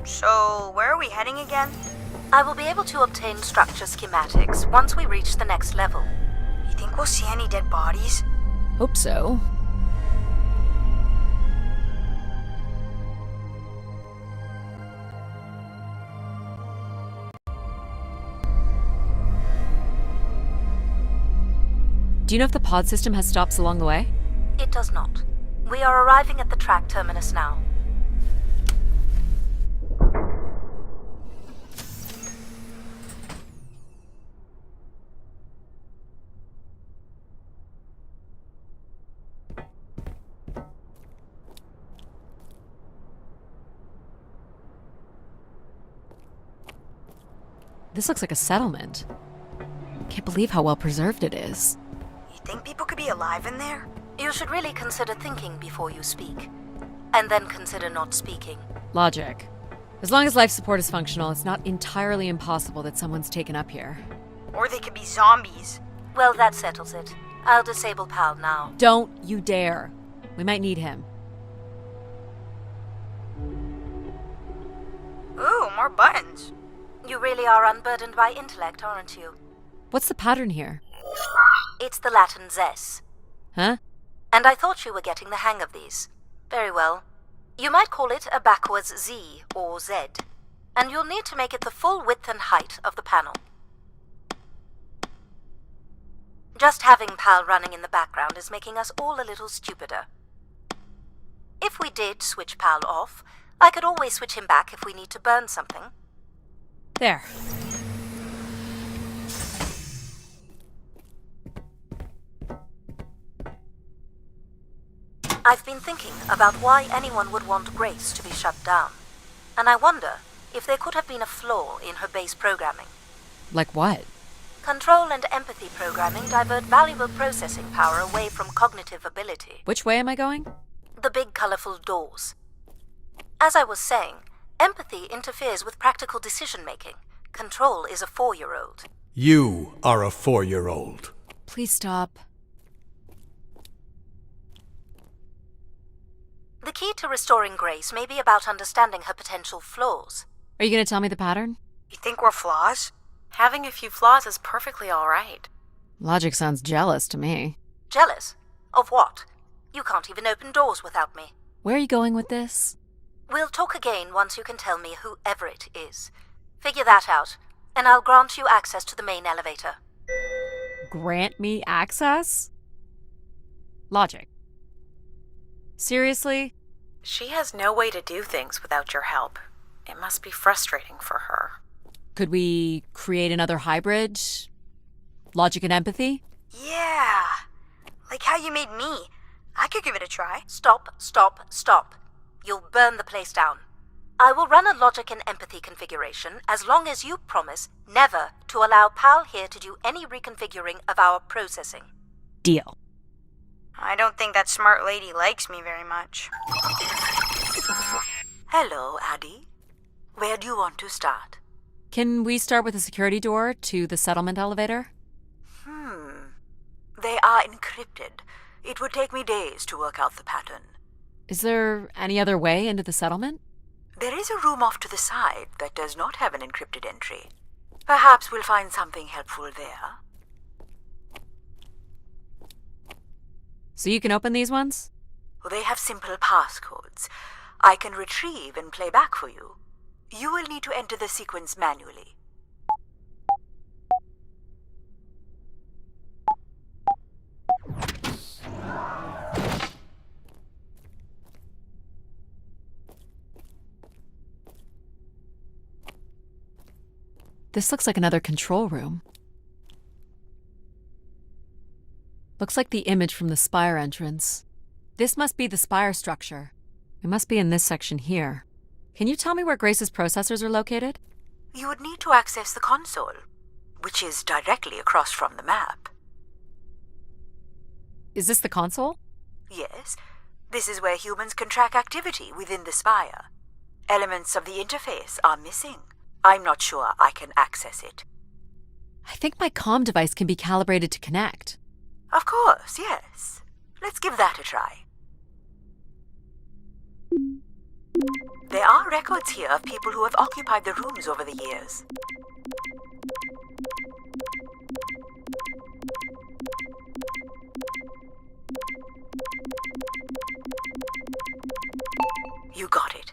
So, where are we heading again? I will be able to obtain structure schematics once we reach the next level. You think we'll see any dead bodies? Hope so. Do you know if the pod system has stops along the way? It does not. We are arriving at the track terminus now. This looks like a settlement. Can't believe how well preserved it is. You think people could be alive in there? You should really consider thinking before you speak. And then consider not speaking. Logic. As long as life support is functional, it's not entirely impossible that someone's taken up here. Or they could be zombies. Well, that settles it. I'll disable PAL now. Don't you dare. We might need him. Ooh, more buttons. You really are unburdened by intellect, aren't you? What's the pattern here? It's the Latin zes. Huh? And I thought you were getting the hang of these. Very well. You might call it a backwards Z or Z. And you'll need to make it the full width and height of the panel. Just having PAL running in the background is making us all a little stupider. If we did switch PAL off, I could always switch him back if we need to burn something. There. I've been thinking about why anyone would want Grace to be shut down. And I wonder if there could have been a flaw in her base programming. Like what? Control and empathy programming divert valuable processing power away from cognitive ability. Which way am I going? The big colorful doors. As I was saying, empathy interferes with practical decision-making. Control is a 4-year-old. You are a 4-year-old. Please stop. The key to restoring Grace may be about understanding her potential flaws. Are you going to tell me the pattern? You think we're flaws? Having a few flaws is perfectly all right. Logic sounds jealous to me. Jealous? Of what? You can't even open doors without me. Where are you going with this? We'll talk again once you can tell me whoever it is. Figure that out, and I'll grant you access to the main elevator. Grant me access? Logic. Seriously? She has no way to do things without your help. It must be frustrating for her. Could we create another hybrid? Logic and empathy? Yeah. Like how you made me. I could give it a try. Stop, stop, stop. You'll burn the place down. I will run a logic and empathy configuration as long as you promise never to allow PAL here to do any reconfiguring of our processing. Deal. I don't think that smart lady likes me very much. Hello, Addie. Where do you want to start? Can we start with the security door to the settlement elevator? They are encrypted. It would take me days to work out the pattern. Is there any other way into the settlement? There is a room off to the side that does not have an encrypted entry. Perhaps we'll find something helpful there. So you can open these ones? They have simple passcodes. I can retrieve and play back for you. You will need to enter the sequence manually. This looks like another control room. Looks like the image from the spire entrance. This must be the spire structure. It must be in this section here. Can you tell me where Grace's processors are located? You would need to access the console, which is directly across from the map. Is this the console? Yes, this is where humans can track activity within the spire. Elements of the interface are missing. I'm not sure I can access it. I think my comm device can be calibrated to connect. Of course, yes. Let's give that a try. There are records here of people who have occupied the rooms over the years. You got it.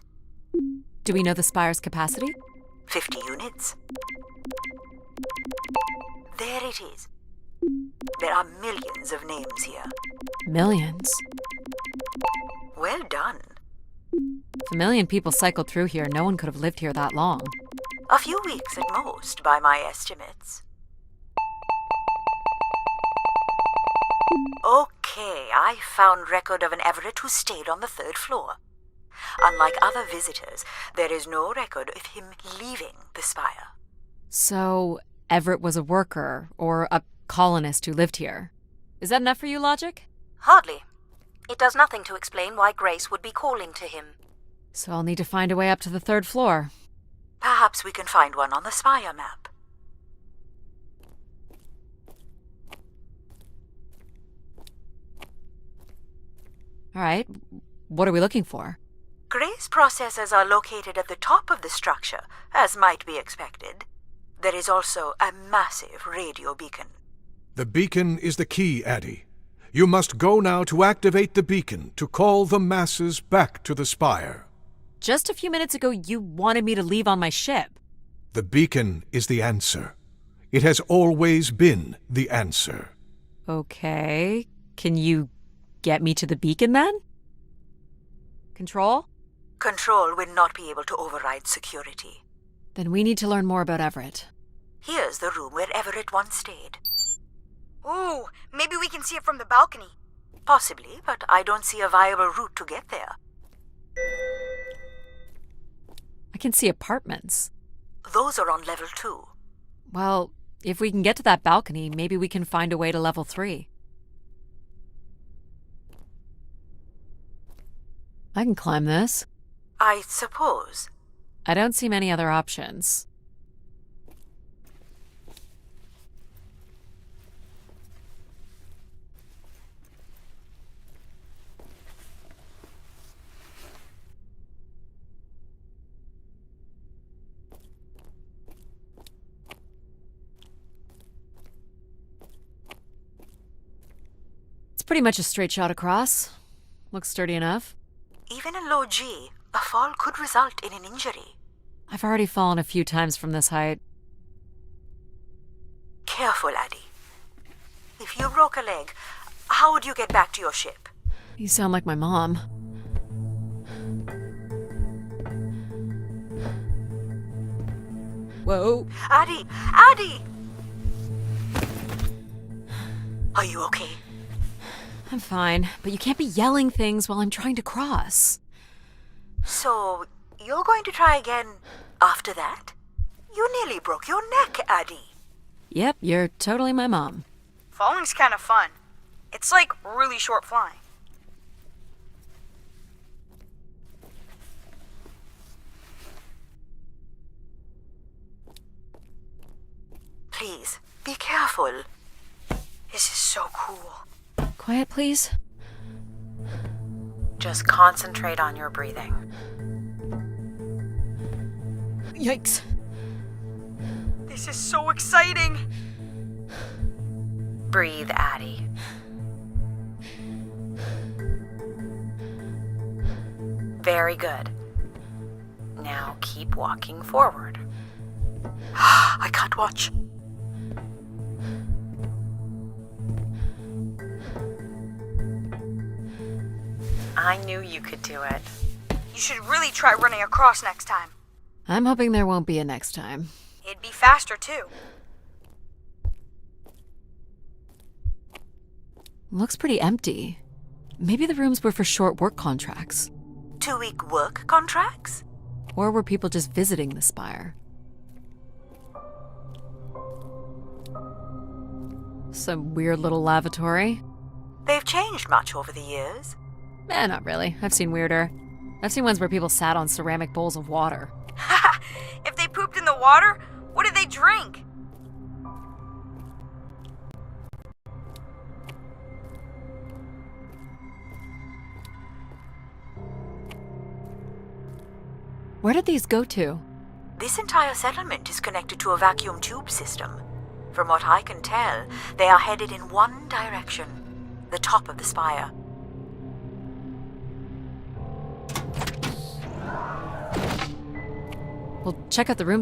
Do we know the spire's capacity? 50 units. There it is. There are millions of names here. Millions. Well done. If a million people cycled through here, no one could have lived here that long. A few weeks at most, by my estimates. Okay, I found record of an Everett who stayed on the 3rd floor. Unlike other visitors, there is no record of him leaving the spire. So, Everett was a worker, or a colonist who lived here. Is that enough for you, Logic? Hardly. It does nothing to explain why Grace would be calling to him. So I'll need to find a way up to the 3rd floor. Perhaps we can find one on the spire map. All right, what are we looking for? Grace processors are located at the top of the structure, as might be expected. There is also a massive radio beacon. The beacon is the key, Addie. You must go now to activate the beacon to call the masses back to the spire. Just a few minutes ago, you wanted me to leave on my ship. The beacon is the answer. It has always been the answer. Okay, can you get me to the beacon then? Control? Control will not be able to override security. Then we need to learn more about Everett. Here's the room where Everett once stayed. Ooh, maybe we can see it from the balcony. Possibly, but I don't see a viable route to get there. I can see apartments. Those are on level 2. Well, if we can get to that balcony, maybe we can find a way to level 3. I can climb this. I suppose. I don't see many other options. It's pretty much a straight shot across. Looks sturdy enough. Even in low G, a fall could result in an injury. I've already fallen a few times from this height. Careful, Addie. If you broke a leg, how would you get back to your ship? You sound like my mom. Whoa. Addie! Addie! Are you okay? I'm fine, but you can't be yelling things while I'm trying to cross. So, you're going to try again after that? You nearly broke your neck, Addie. Yep, you're totally my mom. Falling's kind of fun. It's like really short flying. Please, be careful. This is so cool. Quiet, please. Just concentrate on your breathing. Yikes. This is so exciting. Breathe, Addie. Very good. Now keep walking forward. I can't watch. I knew you could do it. You should really try running across next time. I'm hoping there won't be a next time. It'd be faster, too. Looks pretty empty. Maybe the rooms were for short work contracts. 2-week work contracts? Or were people just visiting the spire? Some weird little lavatory. They've changed much over the years. Not really. I've seen weirder. I've seen ones where people sat on ceramic bowls of water. If they pooped in the water, what did they drink? Where did these go to? This entire settlement is connected to a vacuum tube system. From what I can tell, they are headed in one direction, the top of the spire. We'll check out the room